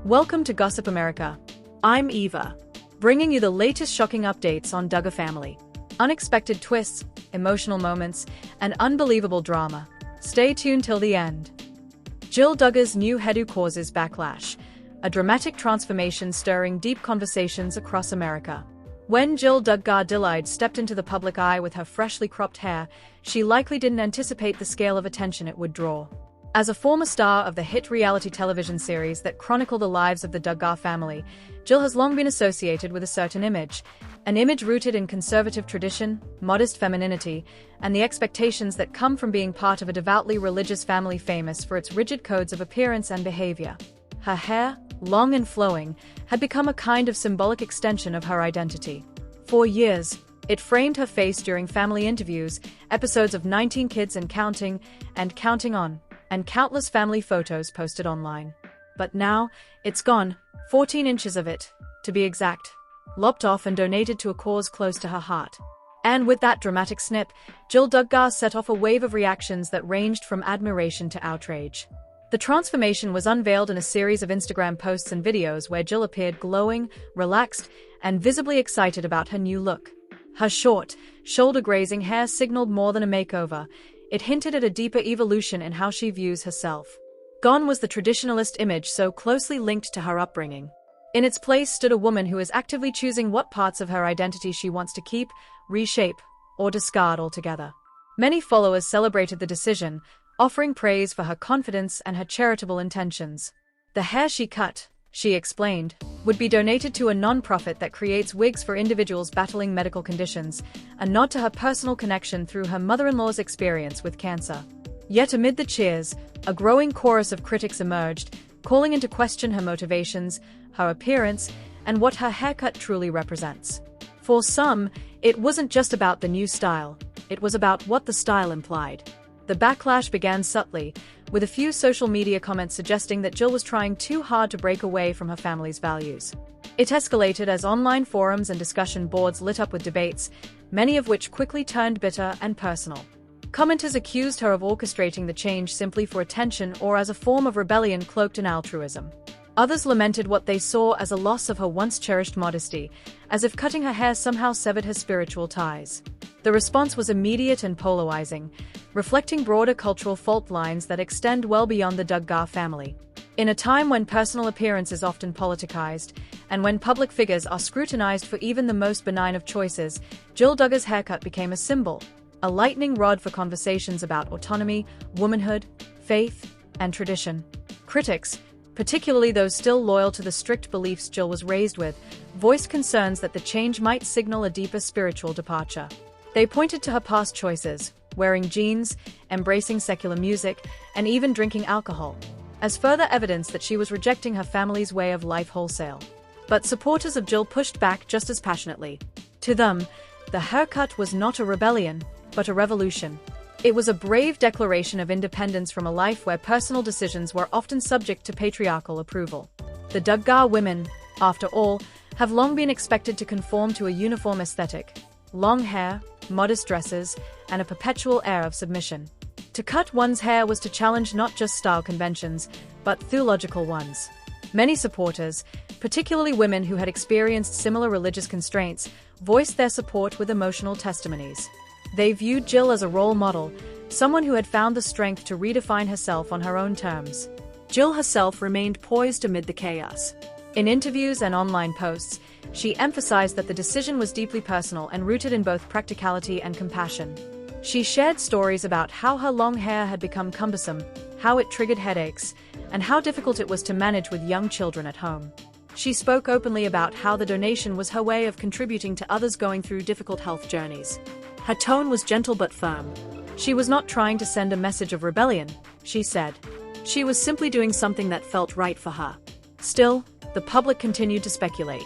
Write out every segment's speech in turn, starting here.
Welcome to Gossip America. I'm Eva, bringing you the latest shocking updates on Duggar family. Unexpected twists, emotional moments, and unbelievable drama. Stay tuned till the end. Jill Duggar's new hairdo causes backlash, a dramatic transformation stirring deep conversations across America. When Jill Duggar stepped into the public eye with her freshly cropped hair, she likely didn't anticipate the scale of attention it would draw. As a former star of the hit reality television series that chronicle the lives of the Duggar family, Jill has long been associated with a certain image, an image rooted in conservative tradition, modest femininity, and the expectations that come from being part of a devoutly religious family famous for its rigid codes of appearance and behavior. Her hair, long and flowing, had become a kind of symbolic extension of her identity. For years, it framed her face during family interviews, episodes of 19 Kids and Counting On, and countless family photos posted online. But now, it's gone, 14 inches of it, to be exact, lopped off and donated to a cause close to her heart. And with that dramatic snip, Jill Duggar set off a wave of reactions that ranged from admiration to outrage. The transformation was unveiled in a series of Instagram posts and videos where Jill appeared glowing, relaxed, and visibly excited about her new look. Her short, shoulder-grazing hair signaled more than a makeover. It hinted at a deeper evolution in how she views herself. Gone was the traditionalist image so closely linked to her upbringing. In its place stood a woman who is actively choosing what parts of her identity she wants to keep, reshape, or discard altogether. Many followers celebrated the decision, offering praise for her confidence and her charitable intentions. The hair she cut, she explained, would be donated to a non-profit that creates wigs for individuals battling medical conditions, a nod to her personal connection through her mother-in-law's experience with cancer. Yet amid the cheers, a growing chorus of critics emerged, calling into question her motivations, her appearance, and what her haircut truly represents. For some, it wasn't just about the new style, it was about what the style implied. The backlash began subtly, with a few social media comments suggesting that Jill was trying too hard to break away from her family's values. It escalated as online forums and discussion boards lit up with debates, many of which quickly turned bitter and personal. Commenters accused her of orchestrating the change simply for attention or as a form of rebellion cloaked in altruism. Others lamented what they saw as a loss of her once-cherished modesty, as if cutting her hair somehow severed her spiritual ties. The response was immediate and polarizing, reflecting broader cultural fault lines that extend well beyond the Duggar family. In a time when personal appearance is often politicized, and when public figures are scrutinized for even the most benign of choices, Jill Duggar's haircut became a symbol, a lightning rod for conversations about autonomy, womanhood, faith, and tradition. Critics, particularly those still loyal to the strict beliefs Jill was raised with, voiced concerns that the change might signal a deeper spiritual departure. They pointed to her past choices, wearing jeans, embracing secular music, and even drinking alcohol, as further evidence that she was rejecting her family's way of life wholesale. But supporters of Jill pushed back just as passionately. To them, the haircut was not a rebellion, but a revolution. It was a brave declaration of independence from a life where personal decisions were often subject to patriarchal approval. The Duggar women, after all, have long been expected to conform to a uniform aesthetic: long hair, modest dresses, and a perpetual air of submission. To cut one's hair was to challenge not just style conventions, but theological ones. Many supporters, particularly women who had experienced similar religious constraints, voiced their support with emotional testimonies. They viewed Jill as a role model, someone who had found the strength to redefine herself on her own terms. Jill herself remained poised amid the chaos. In interviews and online posts, she emphasized that the decision was deeply personal and rooted in both practicality and compassion. She shared stories about how her long hair had become cumbersome, how it triggered headaches, and how difficult it was to manage with young children at home. She spoke openly about how the donation was her way of contributing to others going through difficult health journeys. Her tone was gentle but firm. She was not trying to send a message of rebellion, she said. She was simply doing something that felt right for her. Still, the public continued to speculate.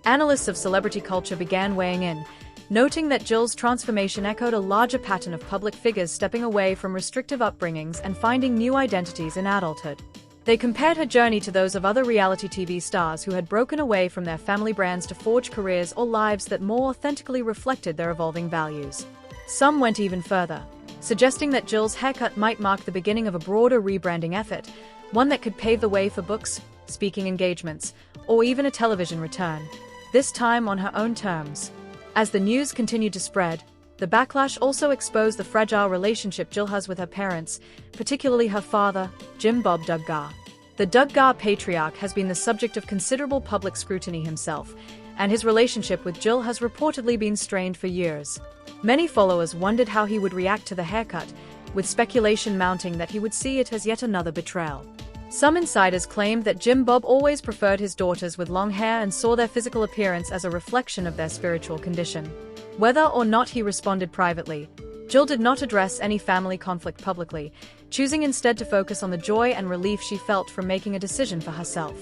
Analysts of celebrity culture began weighing in, noting that Jill's transformation echoed a larger pattern of public figures stepping away from restrictive upbringings and finding new identities in adulthood. They compared her journey to those of other reality TV stars who had broken away from their family brands to forge careers or lives that more authentically reflected their evolving values. Some went even further, suggesting that Jill's haircut might mark the beginning of a broader rebranding effort, one that could pave the way for books, speaking engagements, or even a television return, this time on her own terms. As the news continued to spread, the backlash also exposed the fragile relationship Jill has with her parents, particularly her father, Jim Bob Duggar. The Duggar patriarch has been the subject of considerable public scrutiny himself, and his relationship with Jill has reportedly been strained for years. Many followers wondered how he would react to the haircut, with speculation mounting that he would see it as yet another betrayal. Some insiders claimed that Jim Bob always preferred his daughters with long hair and saw their physical appearance as a reflection of their spiritual condition. Whether or not he responded privately, Jill did not address any family conflict publicly, choosing instead to focus on the joy and relief she felt from making a decision for herself.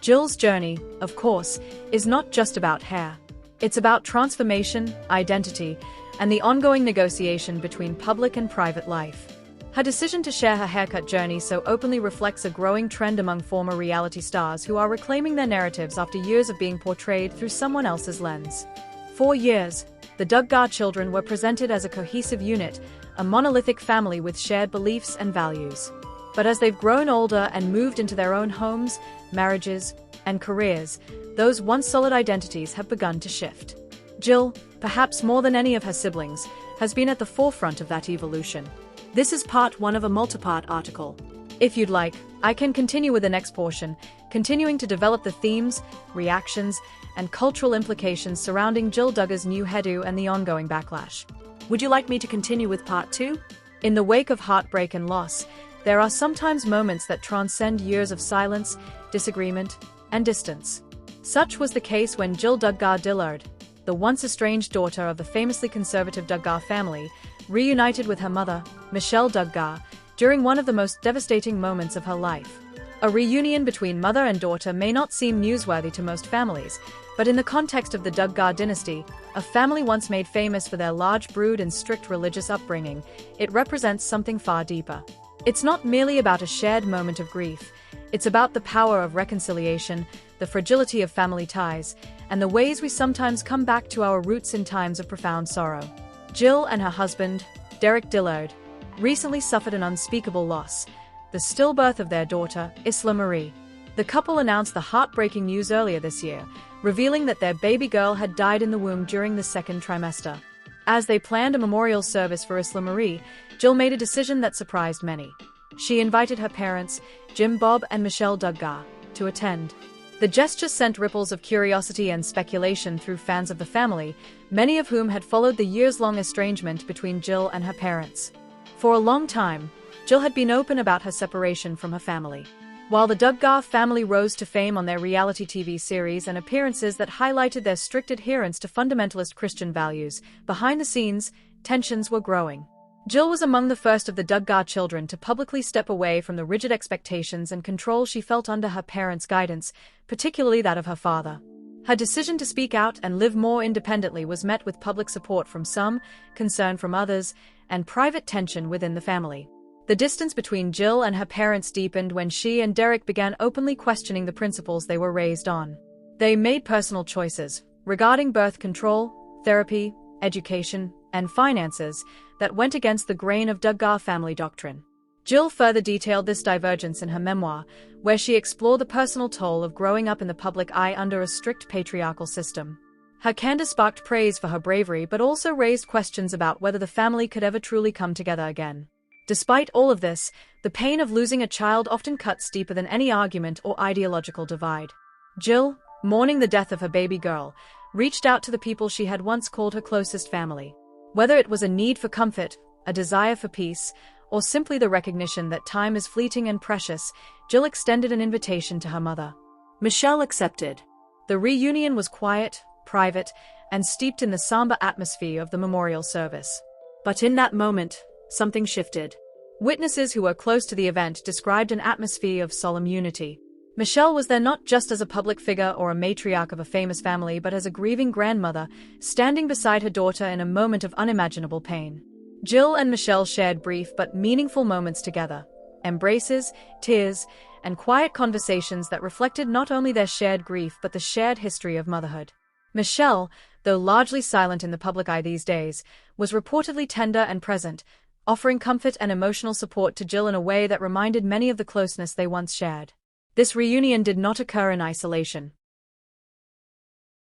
Jill's journey, of course, is not just about hair. It's about transformation, identity, and the ongoing negotiation between public and private life. Her decision to share her haircut journey so openly reflects a growing trend among former reality stars who are reclaiming their narratives after years of being portrayed through someone else's lens. For years, the Duggar children were presented as a cohesive unit, a monolithic family with shared beliefs and values. But as they've grown older and moved into their own homes, marriages, and careers, those once solid identities have begun to shift. Jill, perhaps more than any of her siblings, has been at the forefront of that evolution. This is part 1 of a multi-part article. If you'd like, I can continue with the next portion, continuing to develop the themes, reactions, and cultural implications surrounding Jill Duggar's new hairdo and the ongoing backlash. Would you like me to continue with part 2? In the wake of heartbreak and loss, there are sometimes moments that transcend years of silence, disagreement, and distance. Such was the case when Jill Duggar Dillard, the once estranged daughter of the famously conservative Duggar family, reunited with her mother, Michelle Duggar, during one of the most devastating moments of her life. A reunion between mother and daughter may not seem newsworthy to most families, but in the context of the Duggar dynasty, a family once made famous for their large brood and strict religious upbringing, it represents something far deeper. It's not merely about a shared moment of grief, it's about the power of reconciliation, the fragility of family ties, and the ways we sometimes come back to our roots in times of profound sorrow. Jill and her husband, Derek Dillard, recently suffered an unspeakable loss, the stillbirth of their daughter, Isla Marie. The couple announced the heartbreaking news earlier this year, revealing that their baby girl had died in the womb during the second trimester. As they planned a memorial service for Isla Marie, Jill made a decision that surprised many. She invited her parents, Jim Bob and Michelle Duggar, to attend. The gesture sent ripples of curiosity and speculation through fans of the family, many of whom had followed the years-long estrangement between Jill and her parents. For a long time, Jill had been open about her separation from her family. While the Duggar family rose to fame on their reality TV series and appearances that highlighted their strict adherence to fundamentalist Christian values, behind the scenes, tensions were growing. Jill was among the first of the Duggar children to publicly step away from the rigid expectations and control she felt under her parents' guidance, particularly that of her father. Her decision to speak out and live more independently was met with public support from some, concern from others, and private tension within the family. The distance between Jill and her parents deepened when she and Derek began openly questioning the principles they were raised on. They made personal choices regarding birth control, therapy, education, and finances that went against the grain of Duggar family doctrine. Jill further detailed this divergence in her memoir, where she explored the personal toll of growing up in the public eye under a strict patriarchal system. Her candor sparked praise for her bravery but also raised questions about whether the family could ever truly come together again. Despite all of this, the pain of losing a child often cuts deeper than any argument or ideological divide. Jill, mourning the death of her baby girl, reached out to the people she had once called her closest family. Whether it was a need for comfort, a desire for peace, or simply the recognition that time is fleeting and precious, Jill extended an invitation to her mother. Michelle accepted. The reunion was quiet, private, and steeped in the somber atmosphere of the memorial service. But in that moment, something shifted. Witnesses who were close to the event described an atmosphere of solemn unity. Michelle was there not just as a public figure or a matriarch of a famous family but as a grieving grandmother, standing beside her daughter in a moment of unimaginable pain. Jill and Michelle shared brief but meaningful moments together, embraces, tears, and quiet conversations that reflected not only their shared grief but the shared history of motherhood. Michelle, though largely silent in the public eye these days, was reportedly tender and present, offering comfort and emotional support to Jill in a way that reminded many of the closeness they once shared. This reunion did not occur in isolation.